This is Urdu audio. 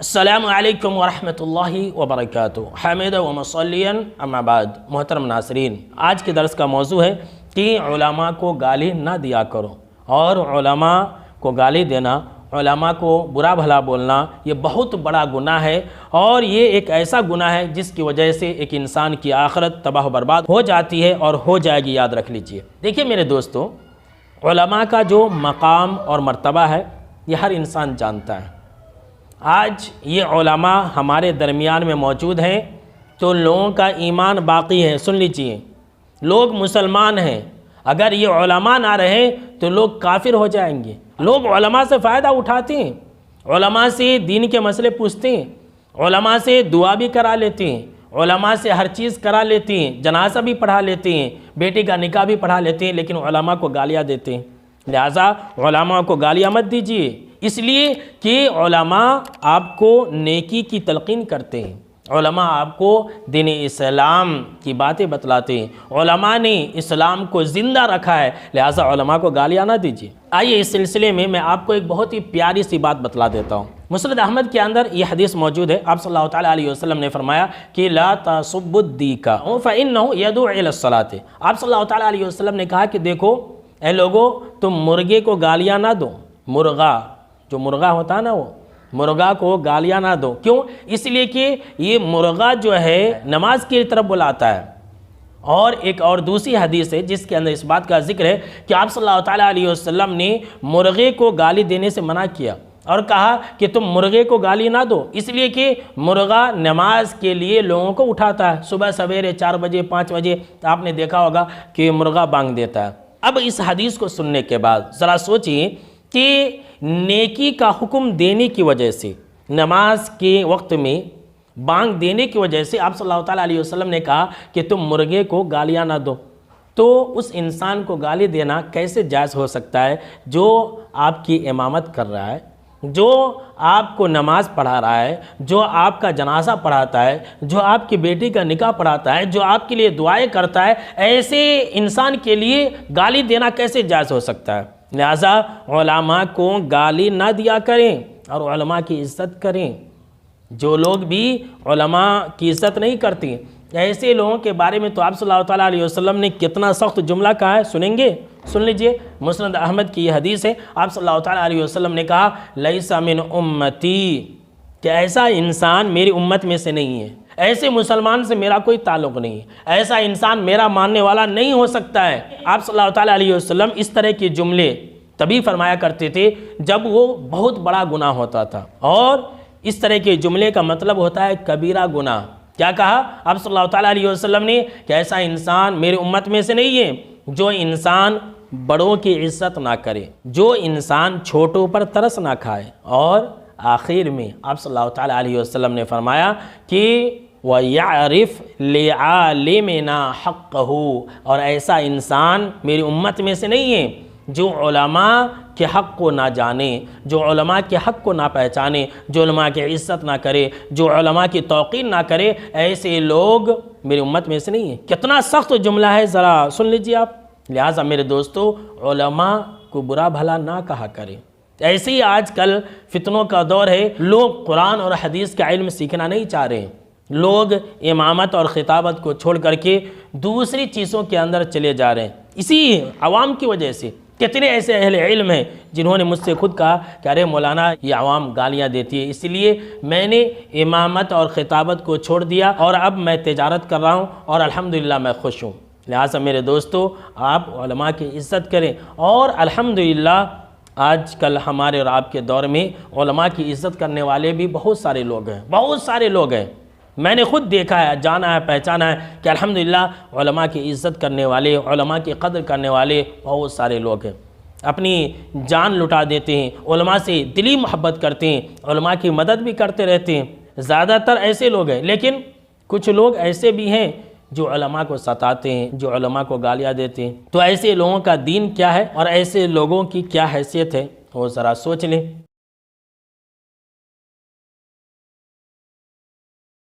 السلام علیکم ورحمۃ اللہ وبرکاتہ حامدا و مصلیاً اما بعد۔ محترم ناظرین، آج کے درس کا موضوع ہے کہ علماء کو گالی نہ دیا کرو، اور علماء کو گالی دینا، علماء کو برا بھلا بولنا یہ بہت بڑا گناہ ہے، اور یہ ایک ایسا گناہ ہے جس کی وجہ سے ایک انسان کی آخرت تباہ و برباد ہو جاتی ہے اور ہو جائے گی، یاد رکھ لیجئے۔ دیکھیے میرے دوستو، علماء کا جو مقام اور مرتبہ ہے یہ ہر انسان جانتا ہے۔ آج یہ علماء ہمارے درمیان میں موجود ہیں تو لوگوں کا ایمان باقی ہے۔ سن لیجئے، لوگ مسلمان ہیں، اگر یہ علماء نہ رہے تو لوگ کافر ہو جائیں گے۔ لوگ علماء سے فائدہ اٹھاتے ہیں، علماء سے دین کے مسئلے پوچھتے ہیں، علماء سے دعا بھی کرا لیتے ہیں، علماء سے ہر چیز کرا لیتے ہیں، جنازہ بھی پڑھا لیتے ہیں، بیٹی کا نکاح بھی پڑھا لیتے ہیں، لیکن علماء کو گالیاں دیتے ہیں۔ لہٰذا علماء کو گالیاں مت دیجیے، اس لیے کہ علماء آپ کو نیکی کی تلقین کرتے ہیں، علماء آپ کو دین اسلام کی باتیں بتلاتے ہیں، علماء نے اسلام کو زندہ رکھا ہے، لہٰذا علماء کو گالیاں نہ دیجیے۔ آئیے اس سلسلے میں آپ کو ایک بہت ہی پیاری سی بات بتلا دیتا ہوں۔ مسند احمد کے اندر یہ حدیث موجود ہے، آپ صلی اللہ تعالیٰ علیہ وسلم نے فرمایا کہ لا تسبوا الدیک فإنہ یدعو الی الصلاۃ۔ آپ صلی اللہ تعالیٰ علیہ وسلم نے کہا کہ دیکھو اے لوگو، تم مرغے کو گالیاں نہ دو، مرغا جو مرغا ہوتا ہے نا، وہ مرغا کو گالیاں نہ دو۔ کیوں؟ اس لیے کہ یہ مرغا جو ہے نماز کی طرف بلاتا ہے۔ اور ایک اور دوسری حدیث ہے جس کے اندر اس بات کا ذکر ہے کہ آپ صلی اللہ تعالیٰ علیہ وسلم نے مرغے کو گالی دینے سے منع کیا اور کہا کہ تم مرغے کو گالی نہ دو، اس لیے کہ مرغا نماز کے لیے لوگوں کو اٹھاتا ہے۔ صبح سویرے 4 بجے 5 بجے آپ نے دیکھا ہوگا کہ مرغا بانگ دیتا ہے۔ اب اس حدیث کو سننے کے بعد ذرا سوچئے کہ نیکی کا حکم دینے کی وجہ سے، نماز کے وقت میں بانگ دینے کی وجہ سے آپ صلی اللہ تعالیٰ علیہ وسلم نے کہا کہ تم مرغے کو گالیاں نہ دو، تو اس انسان کو گالی دینا کیسے جائز ہو سکتا ہے جو آپ کی امامت کر رہا ہے، جو آپ کو نماز پڑھا رہا ہے، جو آپ کا جنازہ پڑھاتا ہے، جو آپ کی بیٹی کا نکاح پڑھاتا ہے، جو آپ کے لیے دعائیں کرتا ہے، ایسے انسان کے لیے گالی دینا کیسے جائز ہو سکتا ہے؟ لہٰذا علماء کو گالی نہ دیا کریں اور علماء کی عزت کریں۔ جو لوگ بھی علماء کی عزت نہیں کرتے، ایسے لوگوں کے بارے میں تو آپ صلی اللہ تعالیٰ علیہ وسلم نے کتنا سخت جملہ کہا ہے، سنیں گے؟ سن لیجئے، مسند احمد کی یہ حدیث ہے، آپ صلی اللہ تعالیٰ علیہ وسلم نے کہا لیس من امتی، کہ ایسا انسان میری امت میں سے نہیں ہے، ایسے مسلمان سے میرا کوئی تعلق نہیں ہے، ایسا انسان میرا ماننے والا نہیں ہو سکتا ہے۔ آپ صلی اللہ تعالیٰ علیہ وسلم اس طرح کے جملے تبھی فرمایا کرتے تھے جب وہ بہت بڑا گناہ ہوتا تھا، اور اس طرح کے جملے کا مطلب ہوتا ہے کبیرہ گناہ۔ کیا کہا آپ صلی اللہ تعالیٰ علیہ وسلم نے کہ ایسا انسان میری امت میں سے نہیں ہے جو انسان بڑوں کی عزت نہ کرے، جو انسان چھوٹوں پر ترس نہ کھائے، اور آخر میں آپ صلی اللہ تعالیٰ علیہ وسلم نے فرمایا کہ وَيَعْرِفْ لِعَالِمِنَا حَقَّهُ، اور ایسا انسان میری امت میں سے نہیں ہے جو علماء کے حق کو نہ جانے، جو علماء کے حق کو نہ پہچانے، جو علماء کی عزت نہ کرے، جو علماء کی توقیر نہ کرے، ایسے لوگ میری امت میں سے نہیں ہیں۔ کتنا سخت جملہ ہے، ذرا سن لیجئے آپ۔ لہٰذا میرے دوستو، علماء کو برا بھلا نہ کہا کریں۔ ایسے ہی آج کل فتنوں کا دور ہے، لوگ قرآن اور حدیث کا علم سیکھنا نہیں چاہ رہے ہیں، لوگ امامت اور خطابت کو چھوڑ کر کے دوسری چیزوں کے اندر چلے جا رہے ہیں۔ اسی عوام کی وجہ سے کتنے ایسے اہل علم ہیں جنہوں نے مجھ سے خود کہا کہ ارے مولانا یہ عوام گالیاں دیتی ہے، اس لیے میں نے امامت اور خطابت کو چھوڑ دیا اور اب میں تجارت کر رہا ہوں اور الحمدللہ میں خوش ہوں۔ لہٰذا میرے دوستو، آپ علماء کی عزت کریں، اور الحمدللہ آج کل ہمارے اور آپ کے دور میں علماء کی عزت کرنے والے بھی بہت سارے لوگ ہیں، بہت سارے لوگ ہیں۔ میں نے خود دیکھا ہے، جانا ہے، پہچانا ہے کہ الحمدللہ علماء کی عزت کرنے والے، علماء کی قدر کرنے والے بہت سارے لوگ ہیں، اپنی جان لٹا دیتے ہیں، علماء سے دلی محبت کرتے ہیں، علماء کی مدد بھی کرتے رہتے ہیں۔ زیادہ تر ایسے لوگ ہیں، لیکن کچھ لوگ ایسے بھی ہیں جو علماء کو ستاتے ہیں، جو علماء کو گالیاں دیتے ہیں۔ تو ایسے لوگوں کا دین کیا ہے اور ایسے لوگوں کی کیا حیثیت ہے، وہ ذرا سوچ لیں۔